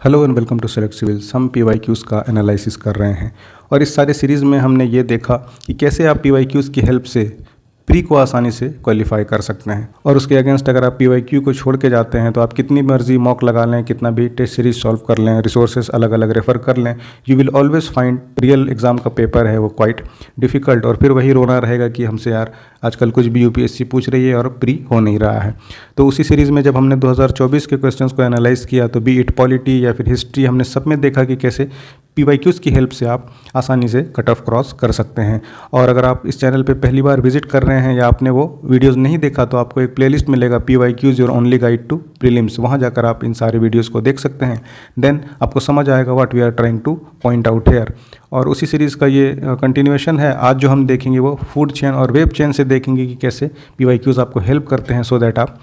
Hello and welcome to select civils. हम PYQs का analysis कर रहे हैं और इस सारे सीरीज़ में हमने ये देखा कि कैसे आप PYQs की हेल्प से प्री को आसानी से क्वालिफाई कर सकते हैं। और उसके अगेंस्ट अगर आप PYQ को छोड़ के जाते हैं तो आप कितनी मर्जी मॉक लगा लें, कितना भी टेस्ट सीरीज सॉल्व कर लें, रिसोर्सेज अलग अलग रेफ़र कर लें, you will always find real exam का पेपर है वो क्वाइट डिफ़िकल्ट। और फिर वही रोना रहेगा कि हमसे यार आजकल कुछ भी UPSC पूछ रही है और प्री हो नहीं रहा है। तो उसी सीरीज़ में जब हमने 2024 के क्वेश्चंस को एनालाइज किया तो बी इट पॉलिटी या फिर हिस्ट्री, हमने सब में देखा कि कैसे PYQs की हेल्प से आप आसानी से कट ऑफ क्रॉस कर सकते हैं। और अगर आप इस चैनल पे पहली बार विजिट कर रहे हैं या आपने वो वीडियोस नहीं देखा तो आपको एक प्लेलिस्ट मिलेगा PYQs your only guide to prelims, वहाँ जाकर आप इन सारे वीडियोस को देख सकते हैं। देन आपको समझ आएगा what we are trying to point out here. और उसी सीरीज़ का ये कंटिन्यूएशन है। आज जो हम देखेंगे वो फूड चेन और वेब चेन से देखेंगे कि कैसे PYQs आपको हेल्प करते हैं सो दैट आप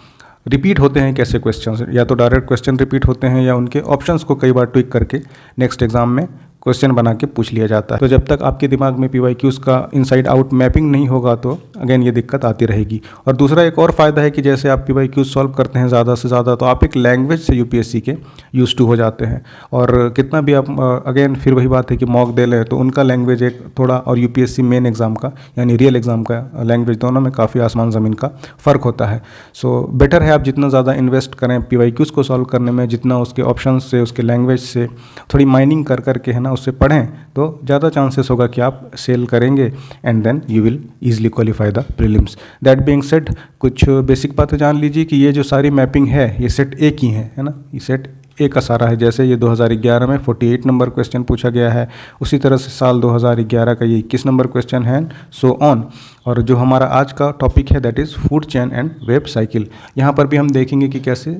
रिपीट होते हैं कैसे क्वेश्चंस, या तो डायरेक्ट क्वेश्चन रिपीट होते हैं या उनके ऑप्शंस को कई बार ट्विक करके नेक्स्ट एग्जाम में क्वेश्चन बना के पूछ लिया जाता है। तो जब तक आपके दिमाग में PYQs का इनसाइड आउट मैपिंग नहीं होगा तो अगेन ये दिक्कत आती रहेगी। और दूसरा एक और फ़ायदा है कि जैसे आप PYQs सॉल्व करते हैं ज़्यादा से ज़्यादा तो आप एक लैंग्वेज से UPSC के यूज टू हो जाते हैं। और कितना भी आप अगेन फिर वही बात है कि मॉक दे लें तो उनका लैंग्वेज एक थोड़ा और UPSC मेन एग्ज़ाम का यानी रियल एग्ज़ाम का लैंग्वेज, दोनों में काफ़ी आसमान ज़मीन का फ़र्क होता है। सो बेटर है आप जितना ज़्यादा इन्वेस्ट करें PYQs को सॉल्व करने में, जितना उसके ऑप्शन से, उसके लैंग्वेज से थोड़ी माइनिंग कर करके है ना उससे पढ़ें तो ज़्यादा चांसेस होगा कि आप सेल करेंगे and then you will easily qualify the prelims. That being said, कुछ बेसिक बातें जान लीजिए कि ये जो सारी मैपिंग है ये सेट ए की है ना, ये सेट ए का सारा है। जैसे ये 2011 में 48 नंबर क्वेश्चन पूछा गया है, उसी तरह से साल 2011 का ये 21 नंबर क्वेश्चन है, सो ऑन। और जो हमारा आज का टॉपिक है that is food chain and web cycle. यहाँ पर भी हम देखेंगे कि कैसे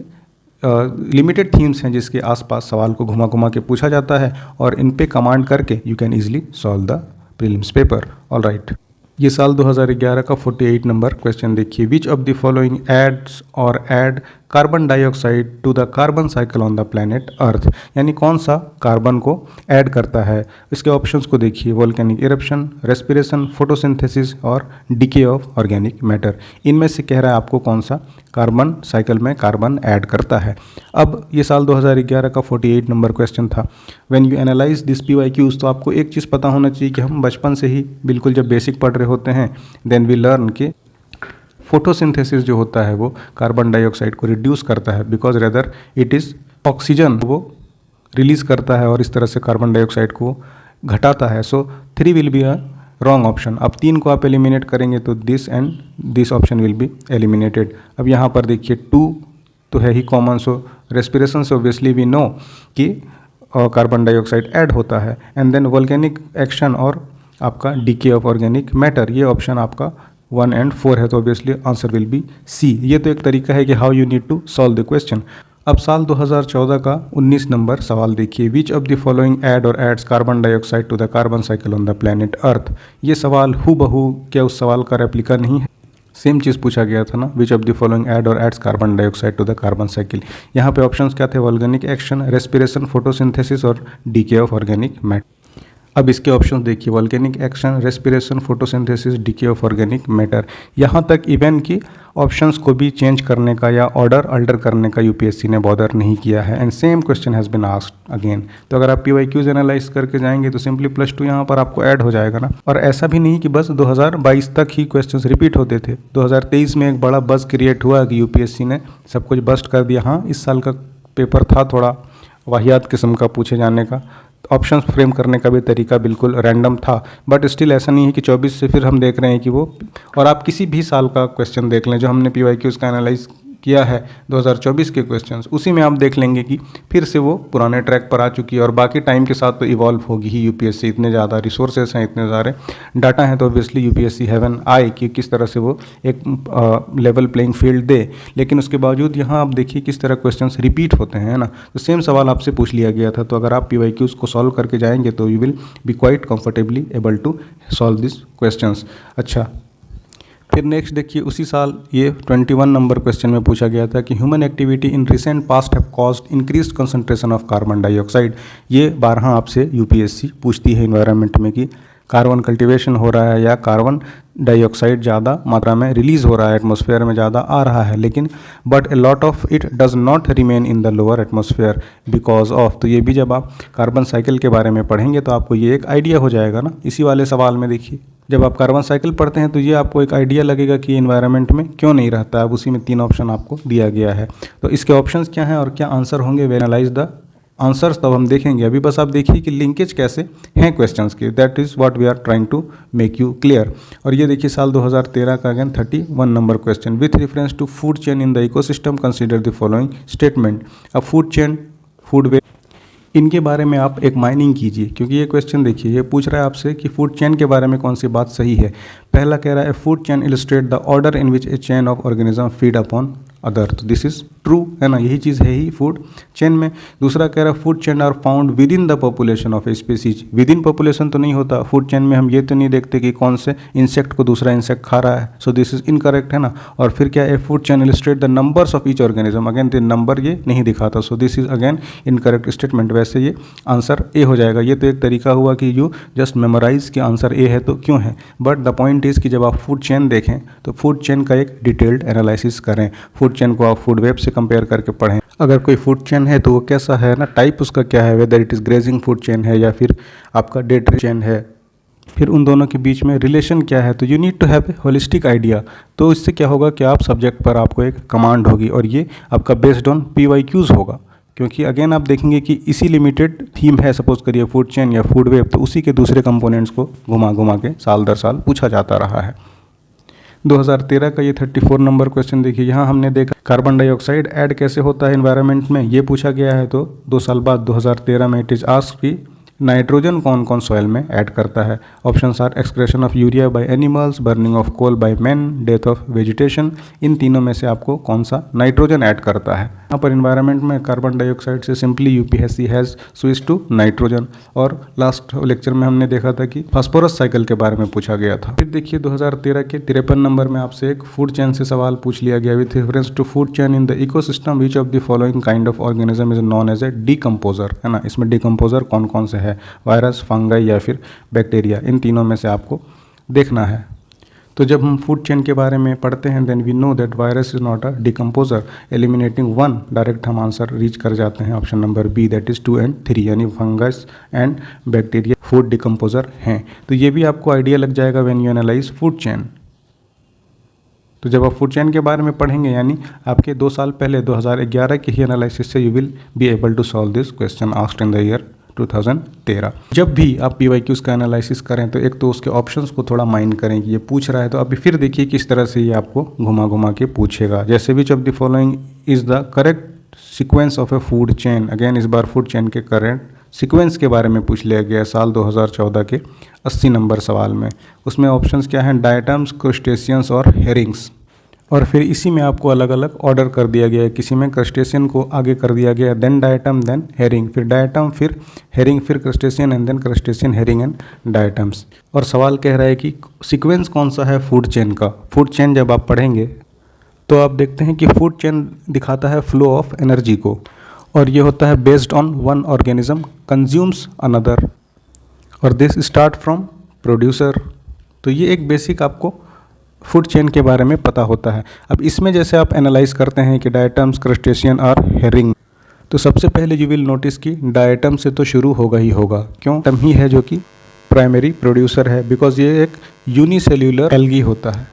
लिमिटेड थीम्स हैं जिसके आसपास सवाल को घुमा घुमा के पूछा जाता है और इन पे कमांड करके you can easily solve the prelims paper. All right, ये साल 2011 का 48 नंबर क्वेश्चन देखिए। Which of the following adds or add carbon dioxide to the carbon cycle on the planet Earth, यानी कौन सा कार्बन को ऐड करता है। इसके ऑप्शंस को देखिए, वोल्केनिक इरप्शन, रेस्पिरेशन, फोटोसिंथेसिस और डिके ऑफ ऑर्गेनिक मैटर। इनमें से कह रहा है आपको कौन सा कार्बन साइकिल में कार्बन ऐड करता है। अब ये साल 2011 का 48 नंबर क्वेश्चन था। When you analyse this PYQs तो आपको एक चीज़ पता होना चाहिए कि हम बचपन से ही बिल्कुल जब बेसिक पढ़ रहे होते हैं देन वी लर्न कि फोटोसिंथेसिस जो होता है वो कार्बन डाइऑक्साइड को रिड्यूस करता है, because rather it is oxygen वो रिलीज़ करता है और इस तरह से कार्बन डाइऑक्साइड को घटाता है। So 3 will be a wrong option. अब 3 को आप एलिमिनेट करेंगे तो this and this option will be eliminated. अब यहाँ पर देखिए 2 तो है ही कॉमन, सो रेस्पिरेशन से ऑब्वियसली वी नो कि कार्बन डाइऑक्साइड ऐड होता है। एंड देन वोल्केनिक एक्शन और आपका डीके ऑफ ऑर्गेनिक मैटर, ये ऑप्शन आपका 1 and 4 है, तो obviously answer will be C. ये तो एक तरीका है कि how you need to solve the question. अब साल 2014 का 19 नंबर सवाल देखिए। Which of the following add or adds carbon dioxide to the carbon cycle on the planet Earth. ये सवाल हूबहू क्या उस सवाल का रेप्लिका नहीं है, सेम चीज़ पूछा गया था ना, which of the following add or adds carbon dioxide to the carbon cycle. यहाँ पे ऑप्शंस क्या थे, वोल्केनिक एक्शन, रेस्पिरेशन, फोटोसिंथेसिस और डीके ऑफ ऑर्गेनिक मैटर। अब इसके ऑप्शन देखिए, volcanic action, respiration, photosynthesis, decay of organic matter. यहाँ तक इवन कि ऑप्शंस को भी चेंज करने का या ऑर्डर अल्टर करने का UPSC ने बॉदर नहीं किया है। And same question has been asked again. तो अगर आप PYQs एनालाइज करके जाएंगे तो सिंपली +2 यहाँ पर आपको ऐड हो जाएगा ना। और ऐसा भी नहीं कि बस 2022 तक ही क्वेश्चंस रिपीट होते थे। 2023 में एक बड़ा बज़ क्रिएट हुआ कि UPSC ने सब कुछ बस्ट कर दिया। हाँ, इस साल का पेपर था थोड़ा वाहियात किस्म का पूछे जाने का, ऑप्शंस फ्रेम करने का भी तरीका बिल्कुल रैंडम था, बट स्टिल ऐसा नहीं है कि 24 से फिर हम देख रहे हैं कि वो। और आप किसी भी साल का क्वेश्चन देख लें जो हमने PYQs का एनालाइज किया है 2024 के क्वेश्चंस, उसी में आप देख लेंगे कि फिर से वो पुराने ट्रैक पर आ चुकी है। और बाकी टाइम के साथ तो इवॉल्व होगी ही UPSC, इतने ज़्यादा रिसोर्सेस हैं, इतने सारे डाटा हैं, तो ऑब्वियसली UPSC हेवन आए कि किस तरह से वो एक लेवल प्लेइंग फील्ड दे। लेकिन उसके बावजूद यहाँ आप देखिए किस तरह क्वेश्चंस रिपीट होते हैं, है ना। तो सेम सवाल आपसे पूछ लिया गया था, तो अगर आप PYQs को सॉल्व करके जाएंगे तो you will be quite comfortably able to solve this questions. अच्छा, फिर नेक्स्ट देखिए, उसी साल ये 21 नंबर क्वेश्चन में पूछा गया था कि human activity in recent past have caused increased concentration of carbon dioxide. ये 12 आपसे UPSC पूछती है इन्वायरमेंट में कि कार्बन कल्टीवेशन हो रहा है या कार्बन डाइऑक्साइड ज़्यादा मात्रा में रिलीज हो रहा है, एटमॉस्फेयर में ज़्यादा आ रहा है, लेकिन but a lot of it does not remain in the lower atmosphere because of. तो ये भी जब आप कार्बन साइकिल के बारे में पढ़ेंगे तो आपको ये एक आइडिया हो जाएगा ना। इसी वाले सवाल में देखिए, जब आप कार्बन साइकिल पढ़ते हैं तो ये आपको एक आइडिया लगेगा कि इन्वायरमेंट में क्यों नहीं रहता है। अब उसी में 3 ऑप्शन आपको दिया गया है, तो इसके ऑप्शंस क्या हैं और क्या आंसर होंगे, वे एनालाइज द आंसर्स तब हम देखेंगे। अभी बस आप देखिए कि लिंकेज कैसे हैं क्वेश्चंस के, that is what we are trying to make you clear. और ये देखिए साल 2013 का again 31 number question, with reference to food chain in the ecosystem consider the following statement. अब फूड चेन, फूड वे, इनके बारे में आप एक माइनिंग कीजिए, क्योंकि ये क्वेश्चन देखिए ये पूछ रहा है आपसे कि फूड चेन के बारे में कौन सी बात सही है। पहला कह रहा है food chain illustrate the order in which a chain of organism feed upon other, तो दिस इज ट्रू है ना, यही चीज़ है ही फूड चेन में। दूसरा कह रहा है food chain are found within the population of a species, within population तो नहीं होता फूड चेन में, हम ये तो नहीं देखते कि कौन से इंसेक्ट को दूसरा इंसेक्ट खा रहा है, सो दिस इज इनकरेक्ट है ना। और फिर क्या है, food chain illustrate the numbers of each organism, again the number ये नहीं दिखाता, सो this is again incorrect statement. वैसे ये आंसर ए हो जाएगा। ये तो एक तरीका हुआ कि यू जस्ट मेमोराइज कि आंसर ए है तो क्यों है, बट द पॉइंट इज़ कि जब आप फूड चेन देखें तो फूड चेन का एक डिटेल्ड एनालिसिस करें, फूड चेन को आप फूड वेब से कंपेयर करके पढ़ें। अगर कोई फूड चेन है तो वो कैसा है ना, टाइप उसका क्या है, whether it is grazing food chain है या फिर आपका डेटरी चेन है, फिर उन दोनों के बीच में रिलेशन क्या है। तो you need to have a holistic idea. तो इससे क्या होगा कि आप सब्जेक्ट पर आपको एक कमांड होगी और ये आपका बेस्ड ऑन PYQs होगा, क्योंकि अगेन आप देखेंगे कि इसी लिमिटेड थीम है, सपोज करिए फूड चेन या फूड वेब, तो उसी के दूसरे कंपोनेंट्स को घुमा घुमा के साल दर साल पूछा जाता रहा है। 2013 का ये 34 नंबर क्वेश्चन देखिए, यहाँ हमने देखा कार्बन डाइऑक्साइड ऐड कैसे होता है एनवायरनमेंट में, ये पूछा गया है। तो 2 साल बाद 2013 में इट इज़ आस्क्ड कि नाइट्रोजन कौन कौन सॉइल में ऐड करता है। Options are excretion of urea by animals, burning of coal by man, death of vegetation. इन तीनों में से आपको कौन सा नाइट्रोजन ऐड करता है। यहाँ पर इन्वायरमेंट में कार्बन डाइऑक्साइड से simply UPSC has switch to nitrogen. और लास्ट लेक्चर में हमने देखा था कि फास्फोरस साइकिल के बारे में पूछा गया था। फिर देखिए 2013 के 53 नंबर में आपसे एक फूड चेन से सवाल पूछ लिया गया, with reference to food chain in the ecosystem which of the following kind of organism is known as a decomposer, है ना। इसमें डीकम्पोजर कौन कौन से है, वायरस, फंगाई या फिर बैक्टीरिया, इन तीनों में से आपको देखना है। तो जब हम फूड चेन के बारे में पढ़ते हैं then we know that virus is not a decomposer, eliminating 1 direct हम आंसर रीच कर जाते हैं, option number B, that is 2 and 3, यानी fungus and bacteria food decomposer हैं। तो ये भी आपको आइडिया लग जाएगा when you analyse food chain. तो जब आप फूड चेन के बारे में पढ़ेंगे यानी आपके 2 साल पहले 2011 के ही एनालिसिस से you will be able to solve this question asked in the year 2013। जब भी आप PYQs का एनालिसिस करें तो एक तो उसके ऑप्शंस को थोड़ा माइंड करें कि ये पूछ रहा है, तो अभी फिर देखिए किस तरह से ये आपको घुमा घुमा के पूछेगा। जैसे विच of the following is the correct sequence of A food chain, again इस बार फूड चेन के करेंट सीक्वेंस के बारे में पूछ लिया गया साल 2014 के 80 नंबर सवाल में। उसमें ऑप्शंस क्या हैं, डायटम्स, क्रुस्टेशियंस और हेरिंग्स। और फिर इसी में आपको अलग अलग ऑर्डर कर दिया गया है, किसी में क्रस्टेशियन को आगे कर दिया गया, देन डायटम, देन हेरिंग, फिर डायटम, फिर हेरिंग, फिर crustacean and then crustacean, herring and diatoms. और सवाल कह रहा है कि सीक्वेंस कौन सा है फूड चेन का। फूड चेन जब आप पढ़ेंगे तो आप देखते हैं कि फूड चेन दिखाता है फ्लो ऑफ एनर्जी को, और ये होता है based on one organism consumes another, और दिस स्टार्ट फ्रॉम प्रोड्यूसर। तो ये एक बेसिक आपको फूड चेन के बारे में पता होता है। अब इसमें जैसे आप एनालाइज करते हैं कि डायटम्स, क्रस्टेशियन और हेरिंग, तो सबसे पहले यू विल नोटिस कि डायटम से तो शुरू होगा ही होगा, क्यों, डायटम ही है जो कि प्राइमरी प्रोड्यूसर है, बिकॉज ये एक यूनिसेल्यूलर एल्गी होता है।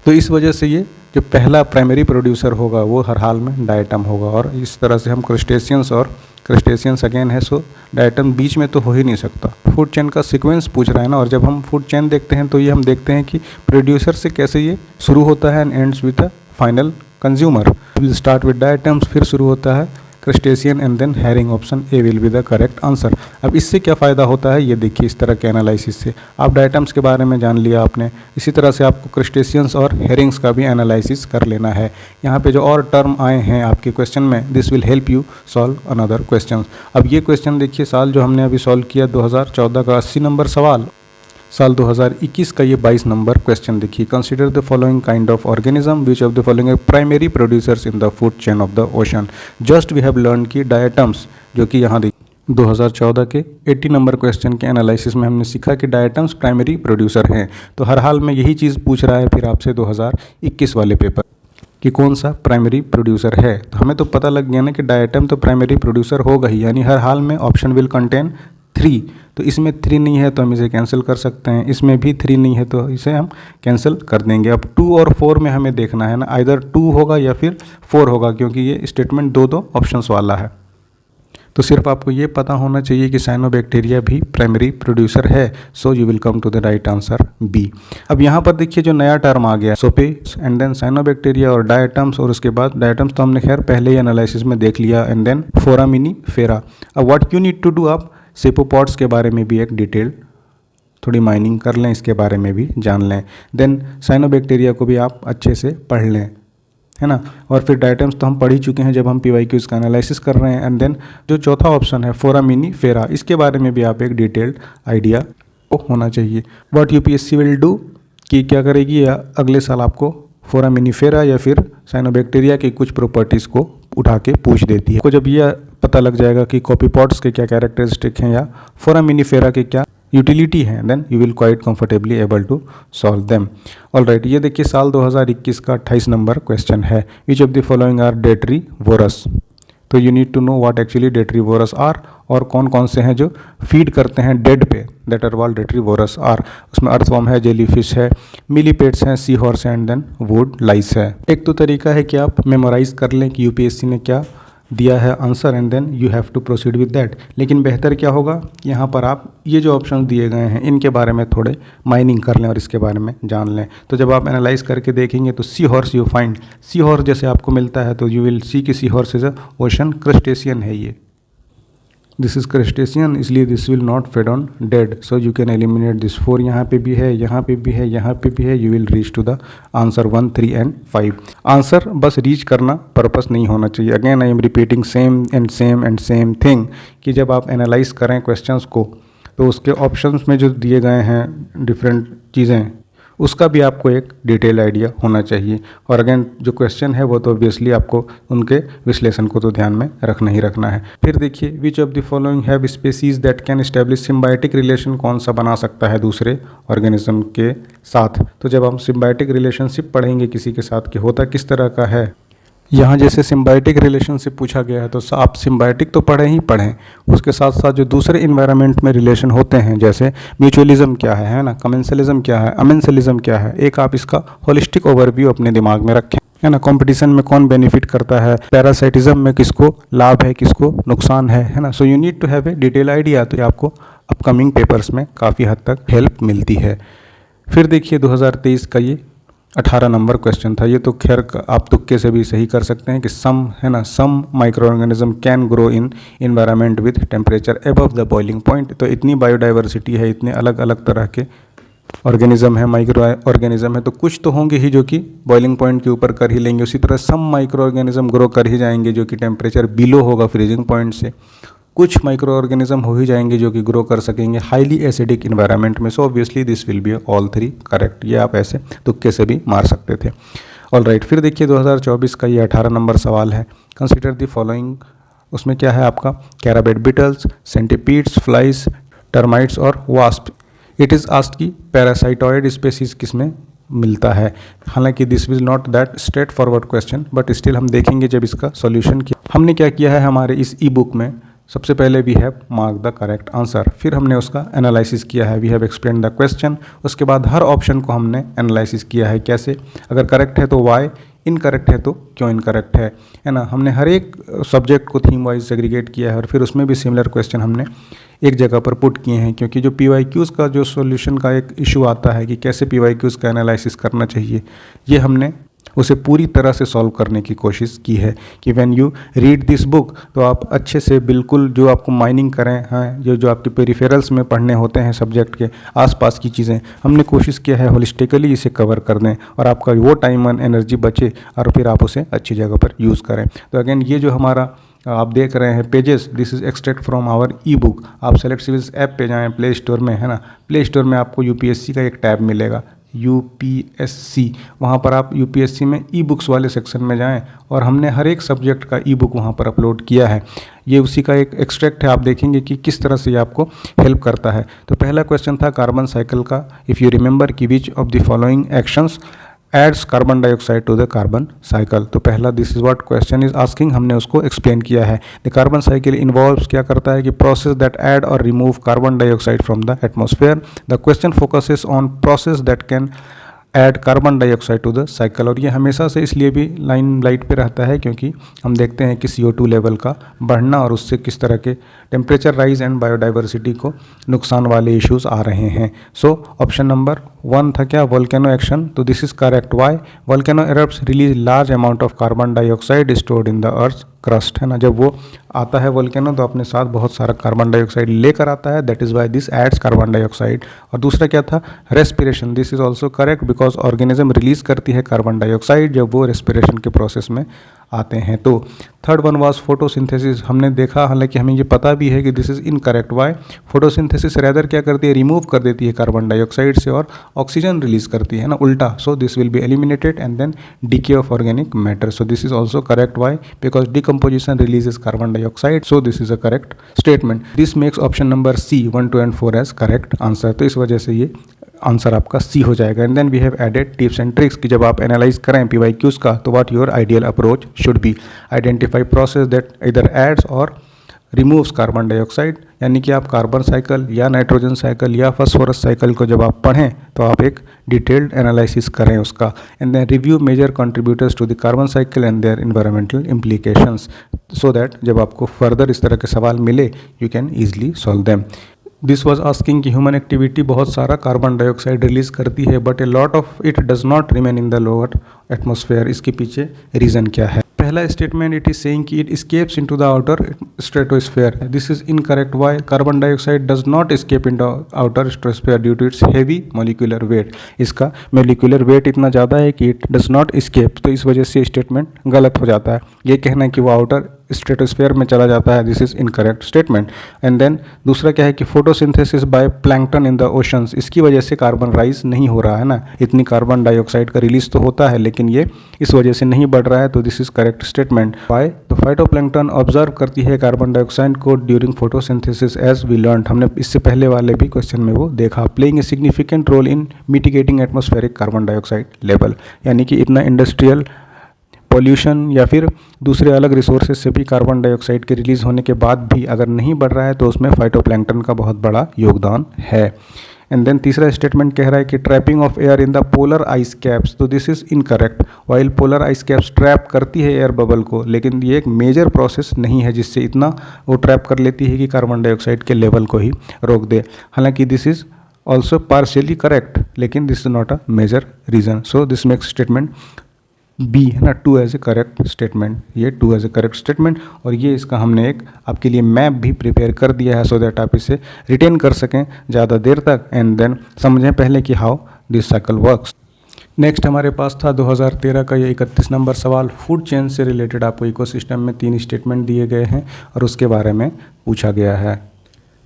तो इस वजह से ये जो पहला प्राइमरी प्रोड्यूसर होगा वो हर हाल में डायटम होगा। और इस तरह से हम क्रस्टेशियंस और क्रस्टेशियंस अगेन है, सो डायटम बीच में तो हो ही नहीं सकता। फूड चेन का सीक्वेंस पूछ रहा है ना, और जब हम फूड चेन देखते हैं तो ये हम देखते हैं कि प्रोड्यूसर से कैसे ये शुरू होता है and ends with the final consumer. Will start with diatoms, फिर शुरू होता है crustacean and then herring, option A will be the correct answer. अब इससे क्या फ़ायदा होता है ये देखिए, इस तरह के एनालिसिस से आप डायटम्स के बारे में जान लिया आपने, इसी तरह से आपको क्रस्टेशियंस और हेरिंग्स का भी एनालिसिस कर लेना है। यहाँ पे जो और टर्म आए हैं आपके क्वेश्चन में, this will help you solve another question. अब ये क्वेश्चन देखिए, साल जो हमने अभी सॉल्व किया 2014 का 80 नंबर सवाल, साल 2021 का ये 22 नंबर क्वेश्चन देखिए, consider the following kind of organism which of the following primary producers in the food chain of the ocean. Just we have learn की डायटम्स, जो कि यहाँ देखिए 2014 के 80 नंबर क्वेश्चन के एनालिसिस में हमने सीखा कि डायटम्स प्राइमरी प्रोड्यूसर हैं। तो हर हाल में यही चीज़ पूछ रहा है फिर आपसे 2021 वाले पेपर कि कौन सा प्राइमरी प्रोड्यूसर है। तो हमें तो पता लग गया ना कि डायटम तो प्राइमरी प्रोड्यूसर होगा ही, यानी हर हाल में ऑप्शन विल कंटेन 3। तो इसमें 3 नहीं है तो हम इसे कैंसिल कर सकते हैं, इसमें भी 3 नहीं है तो इसे हम कैंसिल कर देंगे। अब 2 और 4 में हमें देखना है ना, आइदर 2 होगा या फिर 4 होगा, क्योंकि ये स्टेटमेंट दो ऑप्शंस वाला है। तो सिर्फ आपको ये पता होना चाहिए कि साइनोबैक्टीरिया भी प्राइमरी प्रोड्यूसर है। So you will come to the right answer B. अब यहाँ पर देखिए जो नया टर्म आ गया, सोपेस एंड देन साइनोबैक्टीरिया और डायटम्स, और उसके बाद डायटम्स तो हमने खैर पहले ही एनालिसिस में देख लिया, एंड देन फोरामिनीफेरा। अब what you need to do, आप सेपोपॉड्स के बारे में भी एक डिटेल थोड़ी माइनिंग कर लें, इसके बारे में भी जान लें। देन साइनोबैक्टीरिया को भी आप अच्छे से पढ़ लें, है ना। और फिर डायटम्स तो हम पढ़ ही चुके हैं जब हम PYQs का एनालिसिस कर रहे हैं। एंड देन जो चौथा ऑप्शन है फोरामिनीफेरा, इसके बारे में भी आप एक डिटेल्ड आइडिया होना चाहिए। व्हाट UPSC विल डू, कि क्या करेगी, या अगले साल आपको फोरामिनीफेरा या फिर साइनोबैक्टीरिया की कुछ प्रॉपर्टीज़ को उठा के पूछ देती है। को जब यह पता लग जाएगा कि कॉपीपॉड्स के क्या कैरेक्टरिस्टिक हैं या फोरामिनीफेरा के क्या यूटिलिटी है, then you will quite comfortably able to solve them. All right, ये देखिए साल 2021 का 28 नंबर क्वेश्चन है। Which of the following are detritivores. तो you need to know what actually detritivores are, और कौन कौन से हैं जो फीड करते हैं डेड पे, that are all detritivores are. उसमें अर्थवर्म है, जेलीफिश है, मिलीपेड्स हैं, सी हॉर्स है, एंड देन वुड लाइस है। एक तो तरीका है कि आप मेमोराइज कर लें कि UPSC ने क्या दिया है answer, and then you have to proceed with that. लेकिन बेहतर क्या होगा, यहाँ पर आप ये जो ऑप्शन दिए गए हैं इनके बारे में थोड़े माइनिंग कर लें और इसके बारे में जान लें। तो जब आप एनालाइज करके देखेंगे तो seahorse you find, seahorse जैसे आपको मिलता है तो यू विल सी कि seahorse is a ocean crustacean है ये, दिस इज क्रस्टेशियन, इसलिए this will not fed on dead. So you can eliminate this 4, यहाँ पे भी है, यहाँ पे भी है, यहाँ पे भी है। You will reach to the answer 1, 3 and 5। Answer बस रीच करना पर्पस नहीं होना चाहिए। Again I am repeating same and same and same thing कि जब आप एनालाइज करें क्वेश्चंस को तो उसके ऑप्शंस में जो दिए गए हैं डिफरेंट चीज़ें, उसका भी आपको एक डिटेल आइडिया होना चाहिए। और अगेन जो क्वेश्चन है वो तो ऑब्वियसली आपको उनके विश्लेषण को तो ध्यान में रखना ही रखना है। फिर देखिए which of the following have species that can establish symbiotic relation, कौन सा बना सकता है दूसरे ऑर्गेनिज्म के साथ। तो जब हम सिम्बायोटिक रिलेशनशिप पढ़ेंगे किसी के साथ कि होता किस तरह का है, यहाँ जैसे सिम्बायोटिक रिलेशनशिप पूछा गया है तो आप सिम्बायोटिक तो पढ़ें ही पढ़ें, उसके साथ साथ जो दूसरे इन्वायरमेंट में रिलेशन होते हैं जैसे म्यूचुअलिज्म क्या है ना, कमेंसलिज्म क्या है, अमेंसलिज्म क्या है, एक आप इसका होलिस्टिक ओवरव्यू अपने दिमाग में रखें, है ना। कंपटीशन में कौन बेनिफिट करता है, पैरासाइटिज्म में किसको लाभ है किसको नुकसान है ना। So you need to have a detail idea. तो ये आपको अपकमिंग पेपर्स में काफ़ी हद तक हेल्प मिलती है। फिर देखिए 2023 का ये 18 नंबर क्वेश्चन था। ये तो खैर आप तुक्के से भी सही कर सकते हैं कि सम, है ना, some micro organism can grow in environment with temperature above the boiling point. तो इतनी बायोडाइवर्सिटी है, इतने अलग अलग तरह के ऑर्गेनिज्म है, माइक्रो ऑर्गेनिज्म है, तो कुछ तो होंगे ही जो कि बॉइलिंग पॉइंट के ऊपर कर ही लेंगे। उसी तरह सम माइक्रो ऑर्गेनिज्म ग्रो कर ही जाएंगे जो कि टेम्परेचर बिलो होगा फ्रीजिंग पॉइंट से। कुछ माइक्रो ऑर्गेनिज्म हो ही जाएंगे जो कि ग्रो कर सकेंगे हाईली एसिडिक इन्वायरमेंट में। So obviously this will be all 3 correct. ये आप ऐसे तुक्के से भी मार सकते थे। ऑल राइट, फिर देखिए 2024 का ये 18 नंबर सवाल है। कंसिडर द फॉलोइंग, उसमें क्या है आपका, carabid beetles, centipedes, flies, termites और वास्प। इट इज़ आस्क्ड कि पैरासाइटॉइड स्पेसीज किसमें मिलता है। हालांकि this was not that straightforward question, but still हम देखेंगे जब इसका सॉल्यूशन किया। हमने क्या किया है हमारे इस ई बुक में, सबसे पहले we have mark the correct answer, फिर हमने उसका एनालिसिस किया है, we have explain the question. उसके बाद हर ऑप्शन को हमने एनालिसिस किया है, कैसे, अगर करेक्ट है तो वाई, इनकरेक्ट है तो क्यों इनकरेक्ट है ना। हमने हर एक सब्जेक्ट को थीम वाइज सेग्रीगेट किया है और फिर उसमें भी सिमिलर क्वेश्चन हमने एक जगह पर पुट किए हैं, क्योंकि जो PYQs का जो सॉल्यूशन का एक इशू आता है कि कैसे PYQs का एनालिसिस करना चाहिए, ये हमने उसे पूरी तरह से सॉल्व करने की कोशिश की है कि when you read this book तो आप अच्छे से बिल्कुल जो आपको माइनिंग करें हैं, जो आपके पेरिफेरल्स में पढ़ने होते हैं सब्जेक्ट के आसपास की चीज़ें, हमने कोशिश किया है होलिस्टिकली इसे कवर कर दें और आपका वो टाइम एंड एनर्जी बचे और फिर आप उसे अच्छी जगह पर यूज़ करें। तो अगेन ये जो हमारा आप देख रहे हैं pages, this is extract from our e book. आप सेलेक्ट सिविल्स ऐप पे जाएँ प्ले स्टोर में, है ना, प्ले स्टोर में आपको UPSC का एक टैब मिलेगा UPSC, वहाँ पर आप UPSC में ई बुक्स वाले सेक्शन में जाएं और हमने हर एक सब्जेक्ट का ई बुक वहाँ पर अपलोड किया है। ये उसी का एक एक्सट्रैक्ट है। आप देखेंगे कि किस तरह से ये आपको हेल्प करता है। तो पहला क्वेश्चन था कार्बन साइकिल का, इफ़ यू रिमेंबर कि which of the following actions adds carbon dioxide to the carbon cycle. तो पहला this is what question is asking, हमने उसको एक्सप्लेन किया है। द कार्बन साइकिल इन्वॉल्व्स, क्या करता है कि प्रोसेस दैट ऐड और remove carbon dioxide from the atmosphere. The question focuses on process that can add carbon dioxide to the cycle. और ये हमेशा से इसलिए भी लाइट पे रहता है क्योंकि हम देखते हैं कि CO2 लेवल का बढ़ना और उससे किस तरह के टेम्परेचर राइज एंड बायोडाइवर्सिटी को नुकसान वाले इश्यूज आ रहे हैं। सो ऑप्शन नंबर 1 था क्या, वोल्केनो एक्शन। तो this is correct. Why? Volcano erupts release large amount of carbon dioxide stored in the earth crust, है ना। जब वो आता है वोल्केनो तो अपने साथ बहुत सारा कार्बन डाइऑक्साइड लेकर आता है, that is why this adds carbon dioxide. और दूसरा क्या था, respiration. This is also correct because organism release करती है कार्बन डाइऑक्साइड जब वो रेस्पिरेशन के प्रोसेस में आते हैं। तो थर्ड वन वाज फोटोसिंथेसिस। हमने देखा, हालांकि हमें ये पता भी है कि this is incorrect. Why? Photosynthesis rather क्या करती है, रिमूव कर देती है कार्बन डाइऑक्साइड से और ऑक्सीजन रिलीज करती है ना, उल्टा। So this will be eliminated and then decay of organic matter. So this is also correct. Why? Because decomposition releases carbon dioxide. So this is a correct statement. This makes option number C 1, 2 and 4 as correct answer. तो इस वजह से ये answer आपका C हो जाएगा। And then we have added tips and tricks कि जब आप एनालाइज करें PYQs का तो what your ideal approach should be. Identify process that either adds और रिमूव्स कार्बन डाइऑक्साइड, यानी कि आप कार्बन साइकिल या नाइट्रोजन साइकिल या फास्फोरस साइकिल को जब आप पढ़ें तो आप एक डिटेल्ड एनालिसिस करें उसका। And then review major contributors to the carbon cycle and their environmental implications, so that जब आपको फर्दर इस तरह के सवाल मिले you can easily solve them. This was asking कि ह्यूमन एक्टिविटी बहुत सारा कार्बन डाइऑक्साइड रिलीज करती है but a lot of it does not remain in the lower atmosphere. इसके पीछे रीज़न क्या है? पहला स्टेटमेंट, इट इज सेइंग कि it escapes into the outer stratosphere. This is incorrect. Why? Carbon dioxide does not escape into outer stratosphere due to its heavy molecular weight. इसका molecular weight इतना ज़्यादा है कि it does not escape, तो इस वजह से स्टेटमेंट गलत हो जाता है। ये कहना है कि वो आउटर स्ट्रेटोस्फेयर में चला जाता है, this is incorrect statement. And then दूसरा क्या है कि photosynthesis by plankton in the oceans, इसकी वजह से कार्बन राइज नहीं हो रहा है ना। इतनी कार्बन डाइऑक्साइड का रिलीज तो होता है लेकिन ये इस वजह से नहीं बढ़ रहा है, तो this is correct statement. Why? तो फाइटोप्लैंक्टन ऑब्जर्व करती है कार्बन डाइऑक्साइड को during photosynthesis as we learn, हमने इससे पहले वाले भी क्वेश्चन में वो देखा। Playing a significant role in mitigating atmospheric carbon dioxide level, यानी कि इतना इंडस्ट्रियल पॉल्यूशन या फिर दूसरे अलग रिसोर्सेज से भी कार्बन डाइऑक्साइड के रिलीज होने के बाद भी अगर नहीं बढ़ रहा है तो उसमें फाइटोप्लैंक्टन का बहुत बड़ा योगदान है। एंड देन तीसरा स्टेटमेंट कह रहा है कि trapping of air in the polar ice caps, तो this is incorrect. While polar ice caps trap करती है एयर बबल को, लेकिन ये एक मेजर प्रोसेस नहीं है जिससे इतना वो ट्रैप कर लेती है कि कार्बन डाइऑक्साइड के लेवल को ही रोक दे। हालांकि this is also partially correct, लेकिन this is not a major reason. So this makes statement B, है ना, 2 एज ए करेक्ट स्टेटमेंट। ये 2 एज ए करेक्ट स्टेटमेंट, और ये इसका हमने एक आपके लिए मैप भी प्रिपेयर कर दिया है सो दैट आप इसे रिटेन कर सकें ज़्यादा देर तक एंड देन समझें पहले कि how this cycle works. Next हमारे पास था 2013 का ये 31 नंबर सवाल। फूड चेन से रिलेटेड आपको इकोसिस्टम में 3 स्टेटमेंट दिए गए हैं और उसके बारे में पूछा गया है।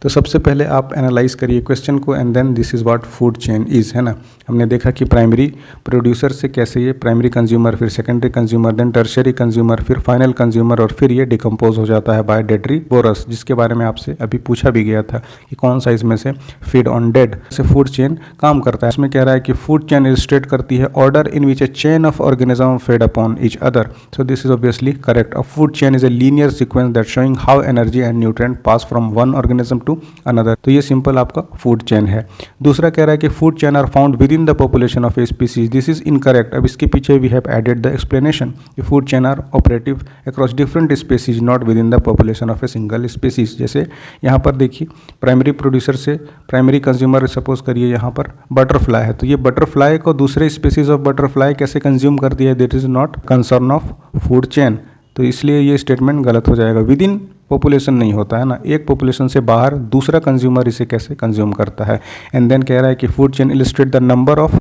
तो सबसे पहले आप एनालाइज करिए क्वेश्चन को and then this is what food chain is, है ना। हमने देखा कि प्राइमरी प्रोड्यूसर से कैसे ये प्राइमरी कंज्यूमर, फिर secondary consumer, then tertiary consumer, फिर फाइनल कंज्यूमर, और फिर ये डिकम्पोज हो जाता है बाय डेट्रीवोरस, जिसके बारे में आपसे अभी पूछा भी गया था कि कौन सा इसमें से फीड ऑन डेड से फूड चेन काम करता है। इसमें कह रहा है कि फूड चेन इलस्ट्रेट करती है order in which a chain of organism fed upon each other, so this is obviously correct. A food chain is a linear sequence that showing how energy and nutrient pass from one organism to another, तो ये simple आपका food chain है। दूसरा कह रहा है कि food chain are found within the population of a species, this is incorrect. अब इसके पीछे we have added the explanation कि food chain are operative across different species not within the population of a single species. जैसे यहाँ पर देखिए primary producer से primary consumer, suppose करिए यहाँ पर बटरफ्लाई है, तो ये बटरफ्लाई को दूसरे स्पीसीज ऑफ बटरफ्लाई कैसे कंज्यूम करती है, that is not concern of food chain, तो इसलिए ये स्टेटमेंट गलत हो जाएगा। विद इन पॉपुलेशन नहीं होता है ना, एक पॉपुलेशन से बाहर दूसरा कंज्यूमर इसे कैसे कंज्यूम करता है। एंड देन कह रहा है कि food chain illustrate the number of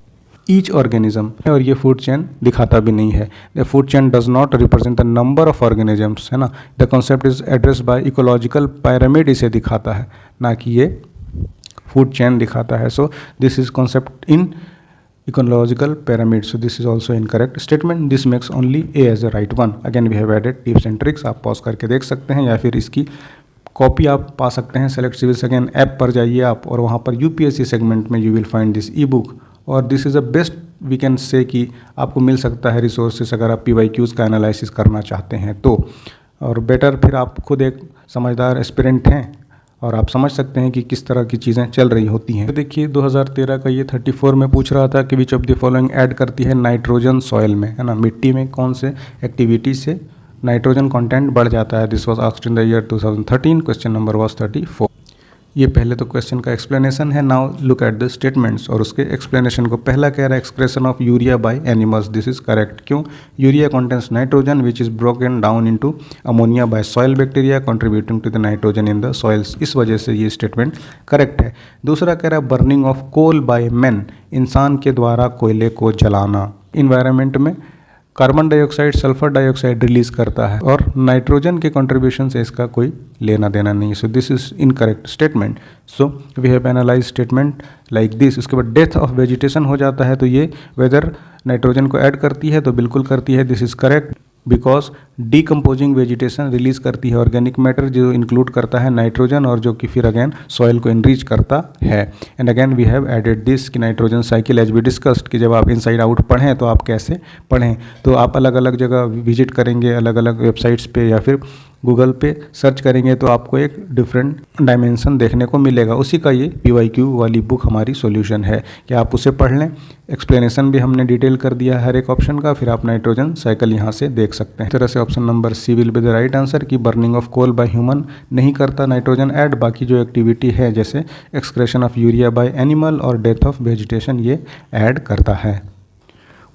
each organism, और ये फूड चेन दिखाता भी नहीं है। The food chain does not represent the number of organisms, है ना। The concept is address by ecological pyramid, इसे दिखाता है, ना कि ये फूड चेन दिखाता है। सो this is concept in ecological pyramid. So this is also incorrect statement. This makes only A as the right one. Again we have added tips and tricks. आप pause करके देख सकते हैं या फिर इसकी कॉपी आप पा सकते हैं। सेलेक्ट सिविल्स अगेन ऐप पर जाइए आप और वहाँ पर यूपीएससी सेगमेंट में you will find this ebook और this is a best we can say कि आपको मिल सकता है रिसोर्सेस अगर आप PYQs का एनालिसिस करना चाहते हैं तो। और बेटर फिर आप खुद एक समझदार एस्पिरेंट हैं और आप समझ सकते हैं कि किस तरह की चीज़ें चल रही होती हैं। तो देखिए 2013 का ये 34 में पूछ रहा था कि which of the following add करती है नाइट्रोजन सॉइल में, है ना, मिट्टी में कौन से एक्टिविटी से नाइट्रोजन कंटेंट बढ़ जाता है। This was asked in the year 2013। Question number was 34। ये पहले तो क्वेश्चन का एक्सप्लेनेशन है। Now look at the statements और उसके एक्सप्लेनेशन को। पहला कह रहा है excretion of urea by animals. This is correct. क्यों? Urea contains nitrogen which is broken down into ammonia by soil bacteria contributing to the nitrogen in the soils. इस वजह से ये स्टेटमेंट करेक्ट है। दूसरा कह रहा है burning of coal by man, इंसान के द्वारा कोयले को जलाना इन्वायरमेंट में carbon dioxide sulphur dioxide release करता है और नाइट्रोजन के कंट्रीब्यूशन से इसका कोई लेना देना नहीं। So this is incorrect statement. So we have analyse statement like this. उसके बाद डेथ ऑफ वेजिटेशन हो जाता है तो ये वेदर नाइट्रोजन को ऐड करती है तो बिल्कुल करती है। This is correct because decomposing vegetation release करती है ऑर्गेनिक मैटर जो इंक्लूड करता है नाइट्रोजन और जो कि फिर अगेन सॉइल को इनरीच करता है। And again we have added this कि nitrogen cycle as we discussed कि जब आप इनसाइड आउट पढ़ें तो आप कैसे पढ़ें। तो आप अलग अलग जगह विजिट करेंगे, अलग अलग वेबसाइट्स पे या फिर गूगल पे सर्च करेंगे तो आपको एक डिफरेंट डायमेंशन देखने को मिलेगा। उसी का ये PYQ वाली बुक हमारी सॉल्यूशन है कि आप उसे पढ़ लें। एक्सप्लेनेशन भी हमने डिटेल कर दिया हर एक ऑप्शन का, फिर आप नाइट्रोजन साइकिल यहाँ से देख सकते हैं। इस तरह से option number C will be the right answer कि burning of coal by human नहीं करता नाइट्रोजन ऐड, बाकी जो एक्टिविटी है जैसे excretion of urea by animal और डेथ ऑफ वेजिटेशन ये ऐड करता है।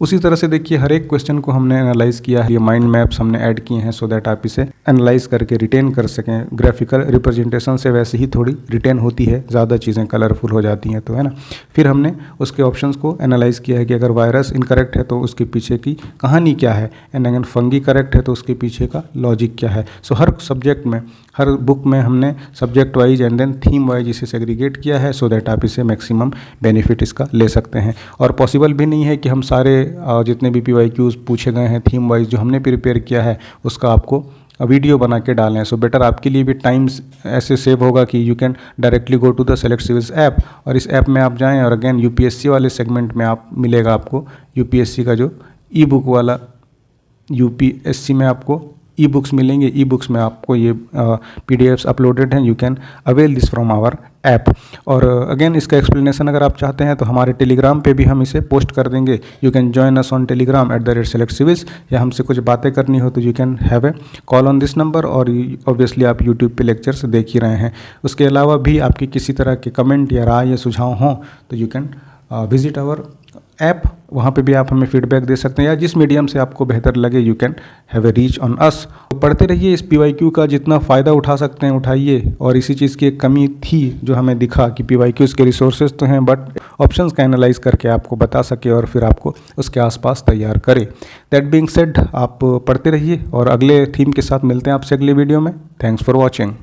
उसी तरह से देखिए हर एक क्वेश्चन को हमने एनालाइज किया है। ये माइंड मैप्स हमने ऐड किए हैं सो दैट आप इसे एनालाइज करके रिटेन कर सकें। ग्राफिकल रिप्रेजेंटेशन से वैसे ही थोड़ी रिटेन होती है, ज़्यादा चीज़ें कलरफुल हो जाती हैं तो, है ना। फिर हमने उसके ऑप्शंस को एनालाइज किया है कि अगर वायरस इनकरेक्ट है तो उसके पीछे की कहानी क्या है, एंड अगर फंगी करेक्ट है तो उसके पीछे का लॉजिक क्या है। सो हर सब्जेक्ट में, हर बुक में हमने subject wise and then theme wise इसे सेग्रीगेट किया है सो दैट आप इसे मैक्सिमम बेनिफिट इसका ले सकते हैं। और पॉसिबल भी नहीं है कि हम सारे जितने भी PYQs पूछे गए हैं थीम वाइज जो हमने प्रिपेयर किया है उसका आपको वीडियो बना के डालें। सो बेटर आपके लिए भी टाइम्स ऐसे सेव होगा कि you can directly go to the select civils app और इस ऐप में आप जाएं और अगेन UPSC वाले सेगमेंट में आप मिलेगा आपको UPSC का जो ई बुक वाला, UPSC में आपको ई बुक्स मिलेंगे। ई बुक्स में आपको ये PDFs अपलोडेड हैं। You can avail this from our app. और अगेन इसका एक्सप्लेनेशन अगर आप चाहते हैं तो हमारे टेलीग्राम पे भी हम इसे पोस्ट कर देंगे। You can join us on Telegram @selectcivils या हमसे कुछ बातें करनी हो तो you can have a call on this number. और ऑब्वियसली आप यूट्यूब पे लेक्चर्स देख ही रहे हैं। उसके अलावा भी आपकी किसी तरह के कमेंट या राय या सुझाव हों तो you can visit our app, वहाँ पे भी आप हमें फीडबैक दे सकते हैं या जिस मीडियम से आपको बेहतर लगे you can have a reach on us. पढ़ते रहिए इस PYQ का, जितना फ़ायदा उठा सकते हैं उठाइए। और इसी चीज़ की एक कमी थी जो हमें दिखा कि PYQs के रिसोर्सेज तो हैं बट ऑप्शंस का एनालाइज करके आपको बता सके और फिर आपको उसके आसपास तैयार करे। दैट बीइंग सेड आप पढ़ते रहिए और अगले थीम के साथ मिलते हैं आपसे अगले वीडियो में। Thanks for watching.